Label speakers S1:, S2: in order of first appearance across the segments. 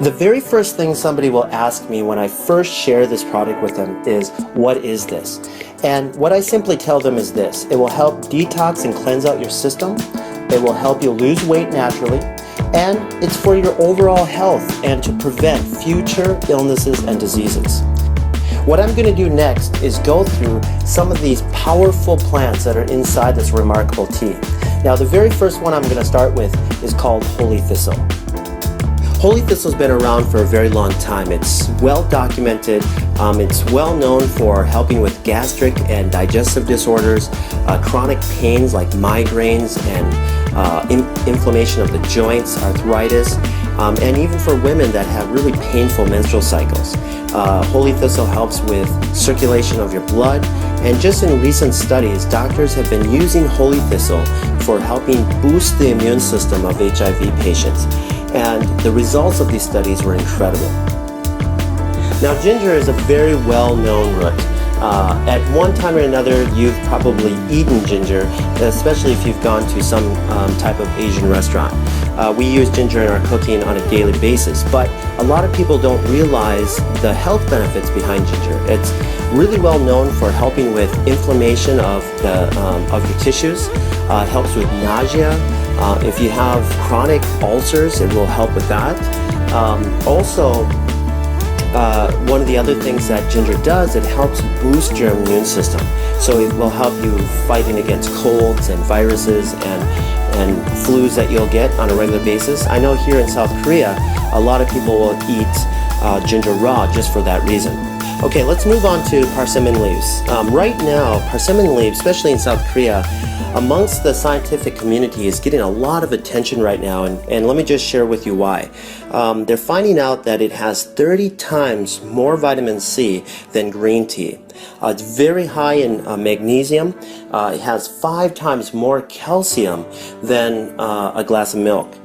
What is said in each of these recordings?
S1: The very first thing somebody will ask me when I first share this product with them is, what is this? And what I simply tell them is this: it will help detox and cleanse out your system, it will help you lose weight naturally, and it's for your overall health and to prevent future illnesses and diseases. What I'm going to do next is go through some of these powerful plants that are inside this remarkable tea. Now, the very first one I'm going to start with is called holy thistle. Holy thistle's been around for a very long time. It's well documented. It's well known for helping with gastric and digestive disorders, chronic pains like migraines and inflammation of the joints, arthritis, and even for women that have really painful menstrual cycles. Holy thistle helps with circulation of your blood, and just in recent studies, doctors have been using holy thistle for helping boost the immune system of HIV patients. And the results of these studies were incredible. Now, ginger is a very well-known root. At one time or another, you've probably eaten ginger, especially if you've gone to some type of Asian restaurant. We use ginger in our cooking on a daily basis, but a lot of people don't realize the health benefits behind ginger. It's really well known for helping with inflammation of your tissues. It helps with nausea. If you have chronic ulcers, it will help with that. Also, one of the other things that ginger does, it helps boost your immune system. So it will help you fighting against colds and viruses and flus that you'll get on a regular basis. I know here in South Korea, a lot of people will eat ginger raw just for that reason. Okay, let's move on to persimmon leaves. Right now, persimmon leaves, especially in South Korea, amongst the scientific community, is getting a lot of attention right now, and let me just share with you why. They're finding out that it has 30 times more vitamin C than green tea. It's very high in magnesium. It has 5 times more calcium than a glass of milk.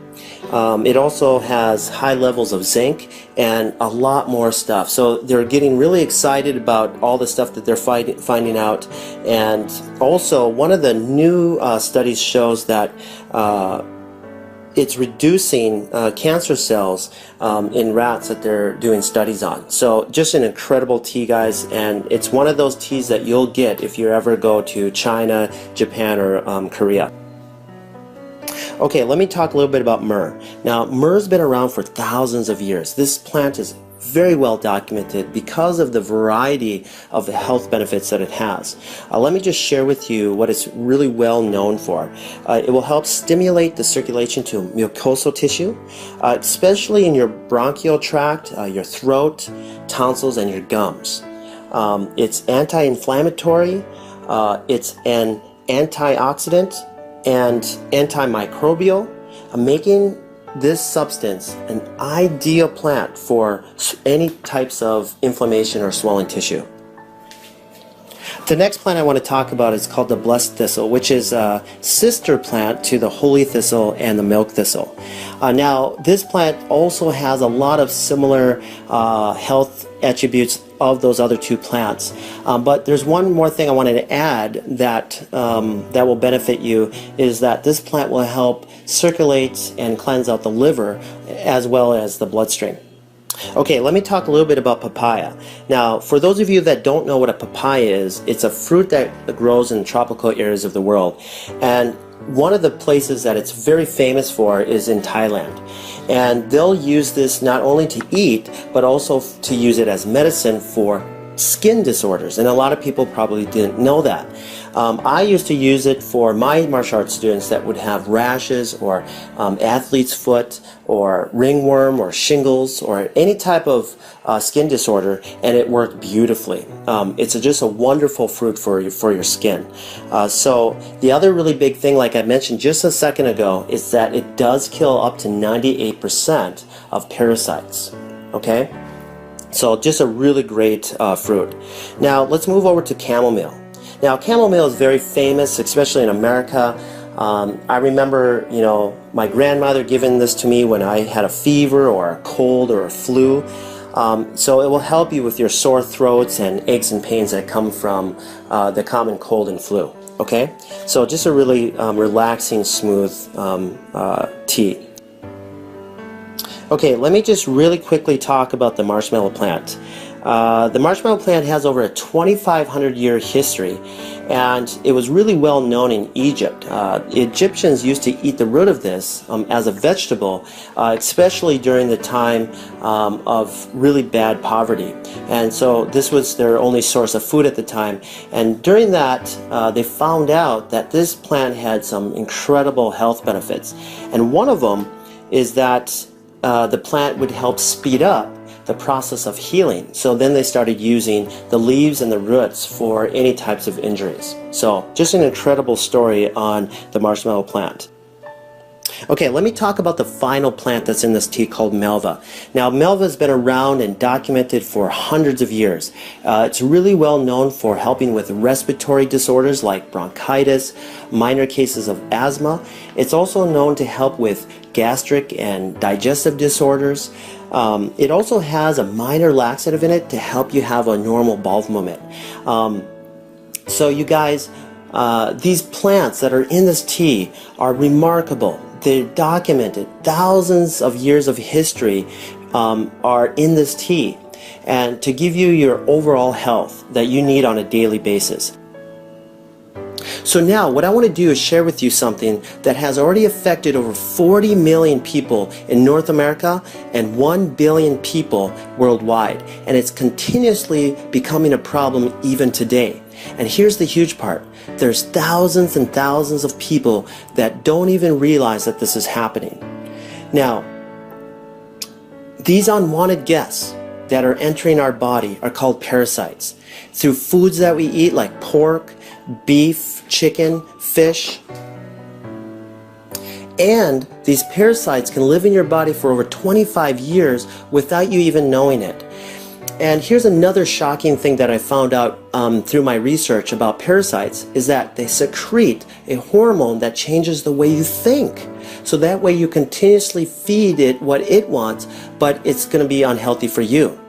S1: It also has high levels of zinc and a lot more stuff. So they're getting really excited about all the stuff that they're finding out. And also, one of the new studies shows that it's reducing cancer cells in rats that they're doing studies on. So just an incredible tea, guys, and it's one of those teas that you'll get if you ever go to China, Japan, or Korea. Okay, let me talk a little bit about myrrh. Now, myrrh's been around for thousands of years. This plant is very well documented because of the variety of the health benefits that it has. Let me just share with you what it's really well known for. It will help stimulate the circulation to mucosal tissue, especially in your bronchial tract, your throat, tonsils, and your gums. It's anti-inflammatory, it's an antioxidant, and antimicrobial, making this substance an ideal plant for any types of inflammation or swelling tissue. The next plant I want to talk about is called the blessed thistle, which is a sister plant to the holy thistle and the milk thistle. Now, this plant also has a lot of similar health attributes of those other two plants, but there's one more thing I wanted to add that that will benefit you, is that this plant will help circulate and cleanse out the liver as well as the bloodstream. Okay, let me talk a little bit about papaya. Now, for those of you that don't know what a papaya is, it's a fruit that grows in tropical areas of the world, and one of the places that it's very famous for is in Thailand. And they'll use this not only to eat, but also to use it as medicine for skin disorders, and a lot of people probably didn't know that. I used to use it for my martial arts students that would have rashes or athlete's foot or ringworm or shingles or any type of skin disorder, and it worked beautifully. It's just a wonderful fruit for your skin. So the other really big thing, like I mentioned just a second ago, is that it does kill up to 98% of parasites. Okay? So just a really great fruit. Now let's move over to chamomile. Now chamomile is very famous, especially in America. I remember, my grandmother giving this to me when I had a fever or a cold or a flu. So it will help you with your sore throats and aches and pains that come from the common cold and flu. Okay, so just a really relaxing, smooth tea. Okay, let me just really quickly talk about the marshmallow plant. The marshmallow plant has over a 2,500 year history, and it was really well known in Egypt. Egyptians used to eat the root of this as a vegetable, especially during the time of really bad poverty. And so this was their only source of food at the time. And during that, they found out that this plant had some incredible health benefits. And one of them is that the plant would help speed up the process of healing. So then they started using the leaves and the roots for any types of injuries. So just an incredible story on the marshmallow plant. Okay, let me talk about the final plant that's in this tea called Melva. Now, Melva has been around and documented for hundreds of years. It's really well known for helping with respiratory disorders like bronchitis, minor cases of asthma. It's also known to help with gastric and digestive disorders. It also has a minor laxative in it to help you have a normal bowel movement. So you guys, these plants that are in this tea are remarkable. They're documented. Thousands of years of history are in this tea, and to give you your overall health that you need on a daily basis. So now what I want to do is share with you something that has already affected over 40 million people in North America and 1 billion people worldwide, and it's continuously becoming a problem even today. And here's the huge part. There's thousands and thousands of people that don't even realize that this is happening. Now, these unwanted guests that are entering our body are called parasites. Through foods that we eat like pork, beef, chicken, fish. And these parasites can live in your body for over 25 years without you even knowing it. And here's another shocking thing that I found out through my research about parasites is that they secrete a hormone that changes the way you think. So that way you continuously feed it what it wants, but it's going to be unhealthy for you.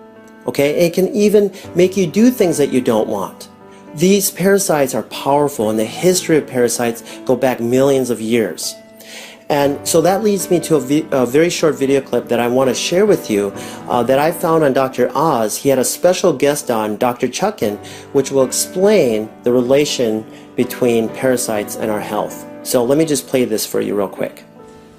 S1: Okay? It can even make you do things that you don't want. These parasites are powerful, and the history of parasites go back millions of years. And so that leads me to a very short video clip that I want to share with you that I found on Dr. Oz. He had a special guest on, Dr. Chuckin, which will explain the relation between parasites and our health. So let me just play this for you real quick.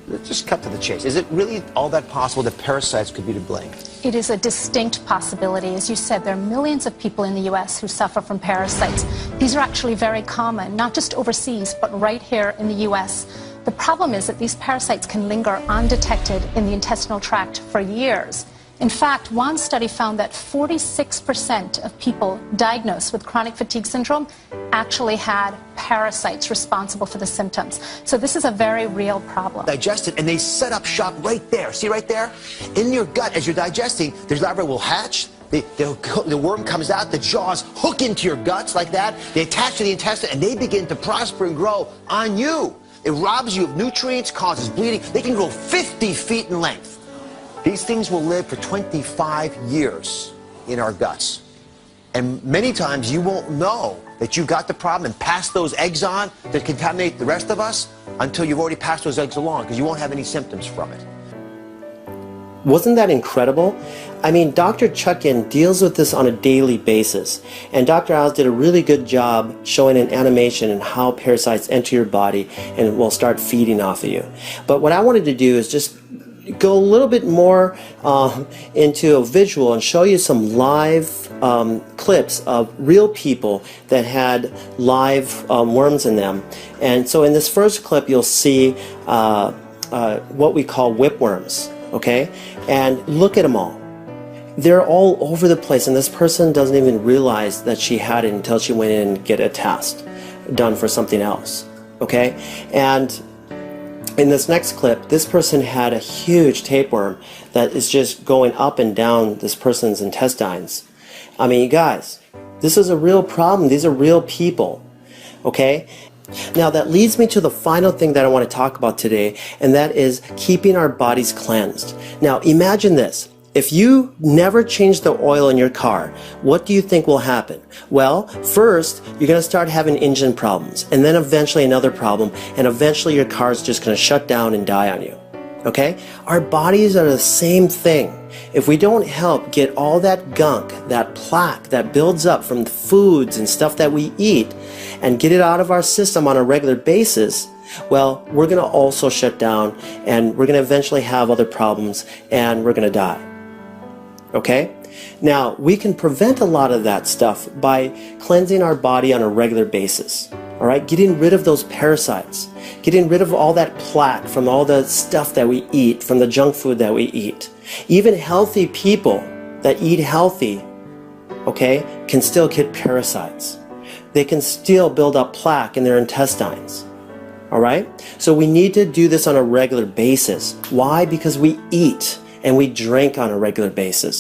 S2: Let's just cut to the chase. Is it really all that possible that parasites could be to blame?
S3: It is a distinct possibility. As you said, there are millions of people in the U.S. who suffer from parasites. These are actually very common, not just overseas, but right here in the U.S. The problem is that these parasites can linger undetected in the intestinal tract for years. In fact, one study found that 46% of people diagnosed with chronic fatigue syndrome actually had parasites responsible for the symptoms. So this is a very real problem.
S2: Digest it, and they set up shop right there. See right there? In your gut, as you're digesting, there's larvae will hatch. The worm comes out, the jaws hook into your guts like that. They attach to the intestine, and they begin to prosper and grow on you. It robs you of nutrients, causes bleeding. They can grow 50 feet in length. These things will live for 25 years in our guts. And many times you won't know that you've got the problem and pass those eggs on that contaminate the rest of us until you've already passed those eggs along, because you won't have any symptoms from it.
S1: Wasn't that incredible? I mean, Dr. Chuckin deals with this on a daily basis, and Dr. Oz did a really good job showing an animation and how parasites enter your body and will start feeding off of you. But what I wanted to do is just go a little bit more into a visual and show you some live clips of real people that had live worms in them. And so in this first clip you'll see what we call whipworms, okay? And look at them all. They're all over the place, and this person doesn't even realize that she had it until she went in and get a test done for something else, okay? And in this next clip, this person had a huge tapeworm that is just going up and down this person's intestines. I mean, you guys, this is a real problem. These are real people, okay? Now that leads me to the final thing that I want to talk about today, and that is keeping our bodies cleansed. Now imagine this. If you never change the oil in your car, what do you think will happen? Well, first, you're going to start having engine problems, and then eventually another problem, and eventually your car is just going to shut down and die on you. Okay? Our bodies are the same thing. If we don't help get all that gunk, that plaque that builds up from the foods and stuff that we eat and get it out of our system on a regular basis, well, we're going to also shut down and we're going to eventually have other problems and we're going to die. Okay? Now, we can prevent a lot of that stuff by cleansing our body on a regular basis. All right? Getting rid of those parasites. Getting rid of all that plaque from all the stuff that we eat, from the junk food that we eat. Even healthy people that eat healthy, okay, can still get parasites. They can still build up plaque in their intestines. All right? So we need to do this on a regular basis. Why? Because we eat and we drink on a regular basis.